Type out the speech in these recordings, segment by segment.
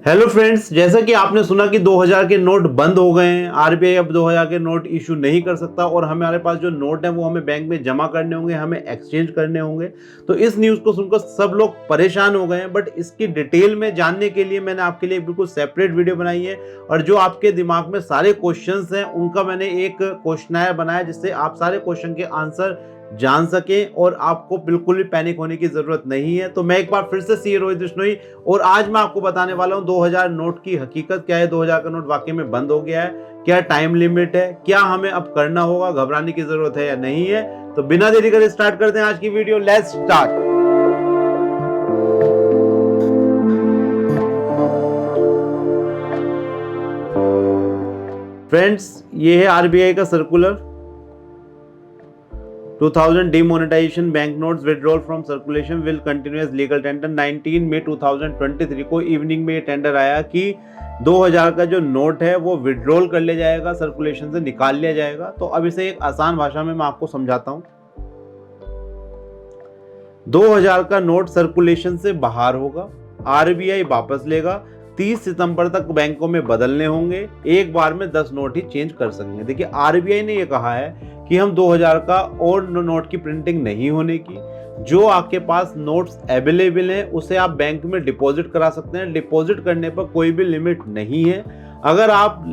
Hello friends, जैसा कि आपने सुना कि 2000 के नोट बंद हो गए हैं। आरबीआई अब 2000 के नोट इशू नहीं कर सकता और हमारे पास जो नोट है वो हमें बैंक में जमा करने होंगे, हमें एक्सचेंज करने होंगे। तो इस न्यूज़ को सुनकर सब लोग परेशान हो गए हैं, बट इसकी डिटेल में जानने के लिए मैंने आपके लिए बिल्कुल सेपरेट वीडियो बनाई है। और जो आपके दिमाग में सारे क्वेश्चंस हैं उनका मैंने एक क्वेश्चनायर बनाया जिससे आप सारे क्वेश्चन के आंसर जान सकें और आपको बिल्कुल भी पैनिक होने की जरूरत नहीं है। तो मैं एक बार फिर से सीए रोहित बिश्नोई, और आज मैं आपको बताने वाला हूं 2000 नोट की हकीकत क्या है। 2000 का नोट वाकई में बंद हो गया है, क्या टाइम लिमिट है, क्या हमें अब करना होगा, घबराने की जरूरत है या नहीं है। तो बिना देरी करे स्टार्ट करते हैं आज की वीडियो। Let's start. फ्रेंड्स, ये है आरबीआई का circular 2000 demonetization bank notes withdrawal from circulation will continue as legal tender. 19 मई 2023 को इवनिंग में ये टेंडर आया कि 2000 का जो नोट है वो विड्रॉल कर लिया जाएगा, सर्कुलेशन से निकाल लिया जाएगा। तो अब इसे एक आसान भाषा में मैं आपको समझाता हूं। 2000 का नोट सर्कुलेशन से बाहर होगा, आरबीआई वापस लेगा। 30 सितंबर तक बैंकों में बदलने होंगे, एक बार में 10 नोट ही चेंज कर सकेंगे। देखिए, आरबीआई ने यह कहा है कि हम 2000 का और नोट की प्रिंटिंग नहीं होने की। जो आपके पास नोट्स अवेलेबल हैं उसे आप बैंक में डिपॉजिट करा सकते हैं। डिपॉजिट करने पर कोई भी लिमिट नहीं है। अगर आप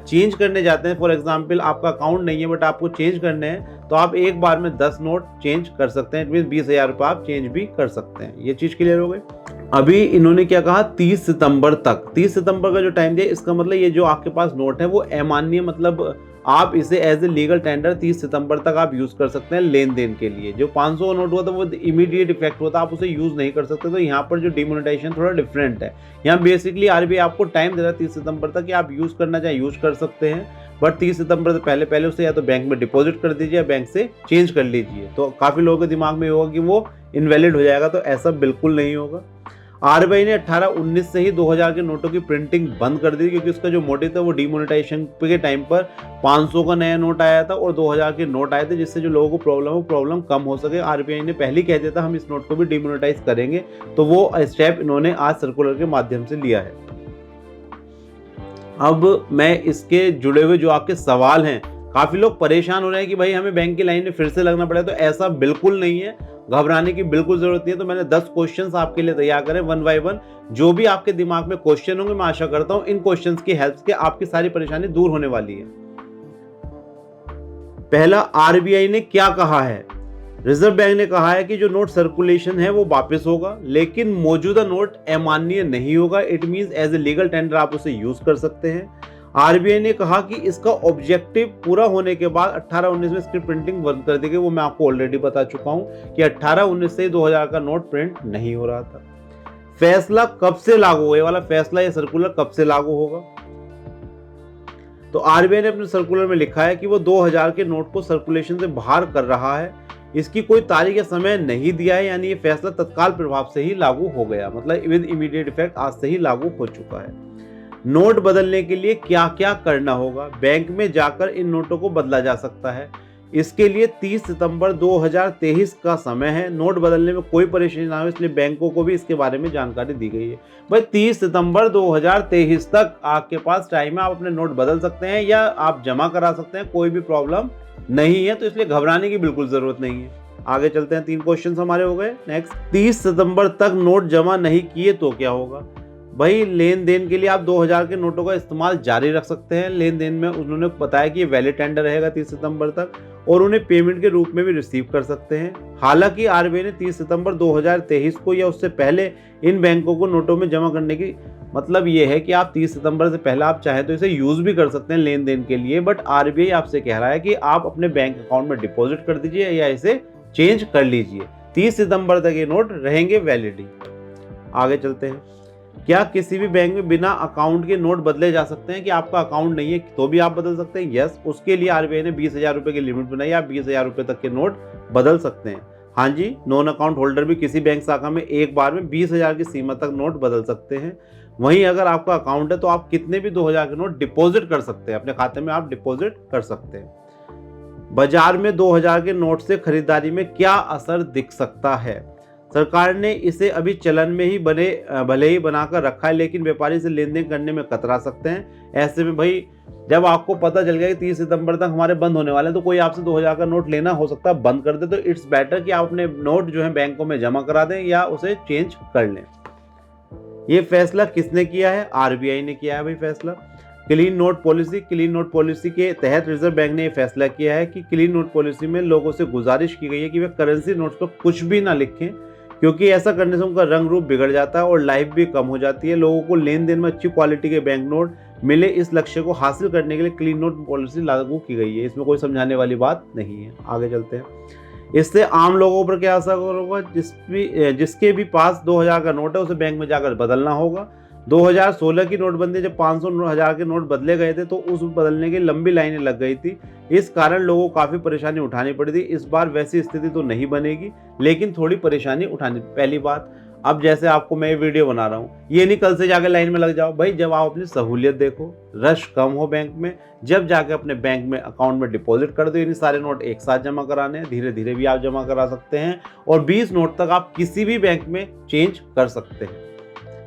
चेंज करने जाते हैं, फॉर एग्जांपल आपका अकाउंट नहीं है बट आपको चेंज करने हैं, तो आप एक बार में 10 नोट चेंज कर सकते हैं। 20,000 रुपये आप चेंज भी कर सकते हैं। ये चीज़ क्लियर हो गई। अभी इन्होंने क्या कहा, 30 सितंबर तक। 30 सितंबर का जो टाइम दिया, इसका मतलब ये जो आपके पास नोट है वो अमान्य, मतलब आप इसे एज ए लीगल टेंडर 30 सितंबर तक आप यूज कर सकते हैं लेन देन के लिए। जो 500 का नोट हुआ था वो इमीडिएट इफेक्ट होता, आप उसे यूज नहीं कर सकते। तो यहाँ पर जो डिमोनेटाइजेशन थोड़ा डिफरेंट है। यहाँ बेसिकली आरबीआई आपको टाइम दे रहा है 30 सितंबर तक कि आप यूज करना चाहे यूज कर सकते हैं, बट 30 सितंबर से पहले पहले उसे या तो बैंक में डिपॉजिट कर दीजिए या बैंक से चेंज कर लीजिए। तो काफी लोगों के दिमाग में होगा कि वो इनवैलिड हो जाएगा, तो ऐसा बिल्कुल नहीं होगा। आरबीआई ने 18-19 से ही 2000 के नोटों की प्रिंटिंग बंद कर दी, क्योंकि उसका जो मोटिव था वो डिमोनेटाइजेशन के टाइम पर 500 का नया नोट आया था और 2000 के नोट आए थे, जिससे जो लोगों को प्रॉब्लम कम हो सके। आरबीआई ने पहले ही कह दिया था हम इस नोट को भी डिमोनेटाइज करेंगे, तो वो स्टेप इन्होंने आज सर्कुलर के माध्यम से लिया है। अब मैं इसके जुड़े हुए जो आपके सवाल हैं, काफी लोग परेशान हो रहे हैं कि भाई हमें बैंक की लाइन में फिर से लगना पड़ेगा। तो ऐसा बिल्कुल नहीं है, घबराने की बिल्कुल जरूरत नहीं है। तो मैंने 10 क्वेश्चंस आपके लिए तैयार करे, वन बाय वन। जो भी आपके दिमाग में क्वेश्चन होंगे, मैं आशा करता हूं इन क्वेश्चंस की हेल्प से आपकी सारी परेशानी दूर होने वाली है। पहला, आरबीआई ने क्या कहा है। रिजर्व बैंक ने कहा है कि जो नोट सर्कुलेशन है वो वापस होगा, लेकिन मौजूदा नोट अमान्य नहीं होगा। It means as a legal tender आप उसे यूज कर सकते हैं। आरबीआई ने कहा कि इसका ऑब्जेक्टिव पूरा होने के बाद 18-19 में इसकी प्रिंटिंग बंद कर दी गई। वो मैं आपको ऑलरेडी बता चुका हूं कि 18-19 से 2000 का नोट प्रिंट नहीं हो रहा था। फैसला कब से लागू होगा, ये वाला फैसला या सर्कुलर कब से लागू होगा। तो आरबीआई ने अपने सर्कुलर में लिखा है कि वो 2000 के नोट को सर्कुलेशन से बाहर कर रहा है। इसकी कोई तारीख या समय नहीं दिया है, यानी ये फैसला तत्काल प्रभाव से ही लागू हो गया, मतलब विद इमीडिएट इफेक्ट आज से ही लागू हो चुका है। नोट बदलने के लिए क्या क्या करना होगा। बैंक में जाकर इन नोटों को बदला जा सकता है। इसके लिए 30 सितंबर 2023 का समय है। नोट बदलने में कोई परेशानी ना हो, इसलिए बैंकों को भी इसके बारे में जानकारी दी गई है। भाई 30 सितंबर 2023 तक आपके पास टाइम है, आप अपने नोट बदल सकते हैं या आप जमा करा सकते हैं, कोई भी प्रॉब्लम नहीं है। तो इसलिए घबराने की बिल्कुल जरूरत नहीं है। आगे चलते हैं, 3 क्वेश्चन हमारे हो गए। नेक्स्ट, 30 सितंबर तक नोट जमा नहीं किए तो क्या होगा। भाई लेन देन के लिए आप 2000 के नोटों का इस्तेमाल जारी रख सकते हैं। लेन देन में उन्होंने बताया कि ये वैलिड टेंडर रहेगा 30 सितंबर तक, और उन्हें पेमेंट के रूप में भी रिसीव कर सकते हैं। हालांकि आरबीआई ने 30 सितंबर 2023 को या उससे पहले इन बैंकों को नोटों में जमा करने की, मतलब ये है कि आप 30 सितंबर से पहले आप चाहें तो इसे यूज भी कर सकते हैं लेन देन के लिए, बट आरबीआई आपसे कह रहा है कि आप अपने बैंक अकाउंट में डिपॉजिट कर दीजिए या इसे चेंज कर लीजिए। 30 सितंबर तक ये नोट रहेंगे वैलिड। आगे चलते हैं, क्या किसी भी बैंक में बिना अकाउंट के नोट बदले जा सकते हैं। कि आपका अकाउंट नहीं है तो भी आप बदल सकते हैं। यस, उसके लिए आरबीआई ने 20,000 रुपये की लिमिट बनाई, आप 20,000 रुपये तक के नोट बदल सकते हैं। हाँ जी, नॉन अकाउंट होल्डर भी किसी बैंक शाखा में एक बार में 20,000 की सीमा तक नोट बदल सकते हैं। वहीं अगर आपका अकाउंट है तो आप कितने भी 2000 के नोट डिपॉजिट कर सकते हैं, अपने खाते में आप डिपॉजिट कर सकते हैं। बाजार में 2000 के नोट से खरीदारी में क्या असर दिख सकता है। सरकार ने इसे अभी चलन में ही भले ही बनाकर रखा है, लेकिन व्यापारी से लेन देन करने में कतरा सकते हैं। ऐसे में भाई जब आपको पता चल गया कि 30 सितंबर तक हमारे बंद होने वाले हैं, तो कोई आपसे 2000 का नोट लेना हो सकता है बंद कर दे, तो इट्स बेटर कि आप अपने नोट जो है बैंकों में जमा करा दें या उसे चेंज कर लें। ये फैसला किसने किया है? आरबीआई ने किया है भाई फैसला। क्लीन नोट पॉलिसी के तहत रिजर्व बैंक ने यह फैसला किया है कि क्लीन नोट पॉलिसी में लोगों से गुजारिश की गई है कि वे करेंसी नोट्स पर कुछ भी ना लिखें, क्योंकि ऐसा करने से उनका रंग रूप बिगड़ जाता है और लाइफ भी कम हो जाती है। लोगों को लेन देन में अच्छी क्वालिटी के बैंक नोट मिले, इस लक्ष्य को हासिल करने के लिए क्लीन नोट पॉलिसी लागू की गई है। इसमें कोई समझाने वाली बात नहीं है। आगे चलते हैं। इससे आम लोगों पर क्या असर होगा? जिसके भी पास 2000 का नोट है उसे बैंक में जाकर बदलना होगा। 2016 की नोटबंदी जब 500,000 के नोट बदले गए थे तो उस बदलने की लंबी लाइनें लग गई थी। इस कारण लोगों को काफ़ी परेशानी उठानी पड़ी थी। इस बार वैसी स्थिति तो नहीं बनेगी, लेकिन थोड़ी परेशानी उठानी। पहली बात, अब जैसे आपको मैं ये वीडियो बना रहा हूँ, ये नहीं कल से जाकर लाइन में लग जाओ भाई। जब आप अपनी सहूलियत देखो, रश कम हो बैंक में, जब जाके अपने बैंक में अकाउंट में डिपॉजिट कर दो। यानी सारे नोट एक साथ जमा कराने हैं, धीरे धीरे भी आप जमा करा सकते हैं और 20 नोट तक आप किसी भी बैंक में चेंज कर सकते हैं।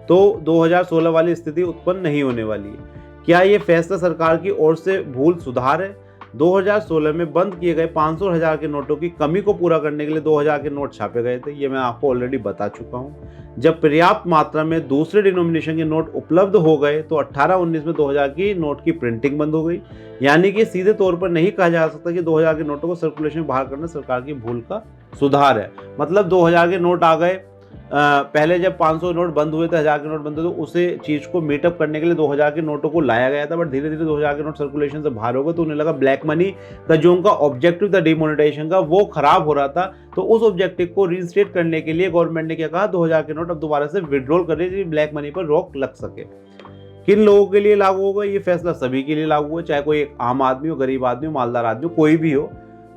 तो 2016 वाली स्थिति उत्पन्न नहीं होने वाली है। क्या ये फैसला सरकार की ओर से भूल सुधार है? 2016 में बंद किए गए 500 और 1000 के नोटों की कमी को पूरा करने के लिए 2000 के नोट छापे गए थे। ये मैं आपको ऑलरेडी बता चुका हूँ। जब पर्याप्त मात्रा में दूसरे डिनोमिनेशन के नोट उपलब्ध हो गए तो 18-19 में 2000 की नोट की प्रिंटिंग बंद हो गई। यानी कि सीधे तौर पर नहीं कहा जा सकता कि 2000 के नोटों को सर्कुलेशन बाहर करना सरकार की भूल का सुधार है। मतलब 2000 के नोट आ गए, पहले जब 500 नोट बंद हुए थे, 1000 के नोट बंद हुए, तो उसे चीज़ को मीटअप करने के लिए 2000 के नोटों को लाया गया था। बट धीरे धीरे 2000 के नोट सर्कुलेशन से बाहर हो गए तो उन्हें लगा ब्लैक मनी का जो उनका ऑब्जेक्टिव था डिमोनेटाइजेशन का, वो खराब हो रहा था। तो उस ऑब्जेक्टिव को रीइंस्टेट करने के लिए गवर्नमेंट ने क्या कहा, 2000 के नोट अब दोबारा से विड्रॉल कर रही ब्लैक मनी पर रोक लग सके। किन लोगों के लिए लागू होगा? ये फैसला सभी के लिए लागू है, चाहे कोई एक आम आदमी हो, गरीब आदमी हो, मालदार आदमी हो, कोई भी हो।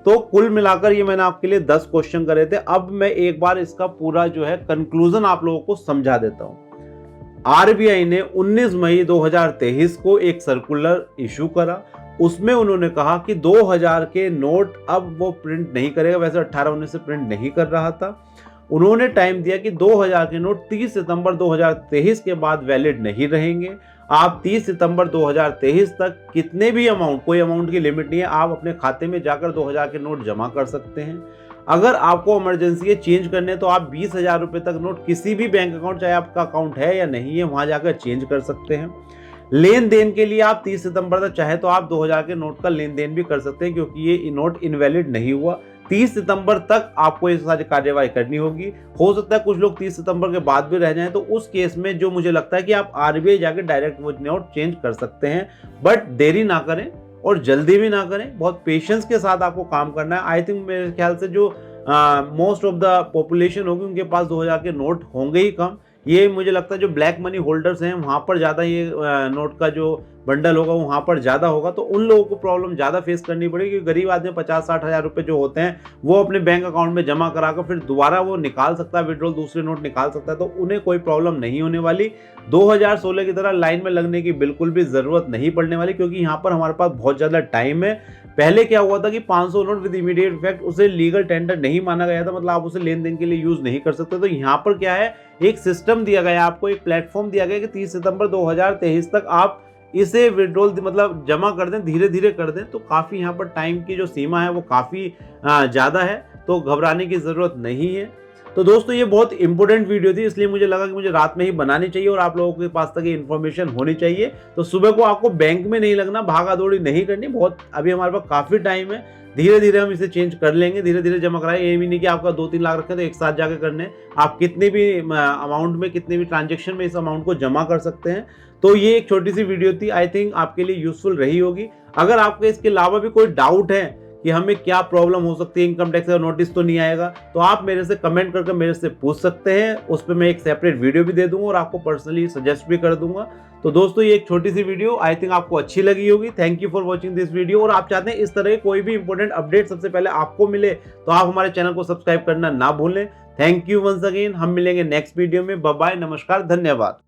तो कुल मिलाकर ये मैंने आपके लिए 10 क्वेश्चन करे थे। अब मैं एक बार इसका पूरा जो है कंक्लूजन आप लोगों को समझा देता हूं। आरबीआई ने 19 मई 2023 को एक सर्कुलर इशू करा। उसमें उन्होंने कहा कि 2000 के नोट अब वो प्रिंट नहीं करेगा। वैसे 18-19 से प्रिंट नहीं कर रहा था। उन्होंने टाइम दिया कि 2000 के नोट 30 सितंबर 2023 के बाद वैलिड नहीं रहेंगे। आप 30 सितंबर 2023 तक कितने भी अमाउंट, कोई अमाउंट की लिमिट नहीं है, आप अपने खाते में जाकर 2000 के नोट जमा कर सकते हैं। अगर आपको इमरजेंसी चेंज करने तो आप 20,000 रुपये तक नोट किसी भी बैंक अकाउंट, चाहे आपका अकाउंट है या नहीं है, वहां जाकर चेंज कर सकते हैं। लेन देन के लिए आप 30 सितंबर तक चाहे तो आप 2000 के नोट का लेन देन भी कर सकते हैं, क्योंकि ये नोट इनवैलिड नहीं हुआ। 30 सितंबर तक आपको ये सारी कार्यवाही करनी होगी। हो सकता है कुछ लोग 30 सितंबर के बाद भी रह जाएं, तो उस केस में जो मुझे लगता है कि आप आरबीआई जाके डायरेक्ट वो नोट चेंज कर सकते हैं। बट देरी ना करें और जल्दी भी ना करें, बहुत पेशेंस के साथ आपको काम करना है। आई थिंक मेरे ख्याल से जो मोस्ट ऑफ द पॉपुलेशन होगी उनके पास 2000 के नोट होंगे ही कम। ये मुझे लगता है जो ब्लैक मनी होल्डर्स हैं वहाँ पर ज़्यादा ये नोट का जो बंडल होगा वहाँ पर ज़्यादा होगा, तो उन लोगों को प्रॉब्लम ज़्यादा फेस करनी पड़ेगी। क्योंकि गरीब आदमी 50-60 हज़ार रुपये जो होते हैं वो अपने बैंक अकाउंट में जमा कराकर फिर दोबारा वो निकाल सकता है, विड्रॉल दूसरे नोट निकाल सकता है, तो उन्हें कोई प्रॉब्लम नहीं होने वाली। 2016 की तरह लाइन में लगने की बिल्कुल भी ज़रूरत नहीं पड़ने वाली, क्योंकि यहाँ पर हमारे पास बहुत ज़्यादा टाइम है। पहले क्या हुआ था कि 500 नोट विद इमीडिएट इफेक्ट उसे लीगल टेंडर नहीं माना गया था, मतलब आप उसे लेन देन के लिए यूज नहीं कर सकते। तो यहाँ पर क्या है, एक सिस्टम दिया गया, आपको एक प्लेटफॉर्म दिया गया कि 30 सितंबर 2023 तक आप इसे विड्रॉल मतलब जमा कर दें, धीरे धीरे कर दें। तो काफ़ी यहाँ पर टाइम की जो सीमा है वो काफ़ी ज़्यादा है, तो घबराने की ज़रूरत नहीं है। तो दोस्तों ये बहुत इंपॉर्टेंट वीडियो थी, इसलिए मुझे लगा कि मुझे रात में ही बनानी चाहिए और आप लोगों के पास तक ये इन्फॉर्मेशन होनी चाहिए। तो सुबह को आपको बैंक में नहीं लगना, भागा दौड़ी नहीं करनी, बहुत अभी हमारे पास काफ़ी टाइम है। धीरे धीरे हम इसे चेंज कर लेंगे, धीरे धीरे जमा कराएं। ये भी नहीं कि आपका 2-3 लाख रखें तो एक साथ जाकर करने, आप कितने भी अमाउंट में, कितने भी ट्रांजेक्शन में इस अमाउंट को जमा कर सकते हैं। तो ये एक छोटी सी वीडियो थी, आई थिंक आपके लिए यूजफुल रही होगी। अगर आपको इसके अलावा भी कोई डाउट है कि हमें क्या प्रॉब्लम हो सकती है, इनकम टैक्स का नोटिस तो नहीं आएगा, तो आप मेरे से कमेंट करके मेरे से पूछ सकते हैं। उस पर मैं एक सेपरेट वीडियो भी दे दूंगा और आपको पर्सनली सजेस्ट भी कर दूंगा। तो दोस्तों ये एक छोटी सी वीडियो आई थिंक आपको अच्छी लगी होगी। Thank you for watching this video. और आप चाहते हैं इस तरह के कोई भी इंपॉर्टेंट अपडेट सबसे पहले आपको मिले तो आप हमारे चैनल को सब्सक्राइब करना ना भूलें। Thank you once again. हम मिलेंगे नेक्स्ट वीडियो में। बाय बाय, नमस्कार, धन्यवाद।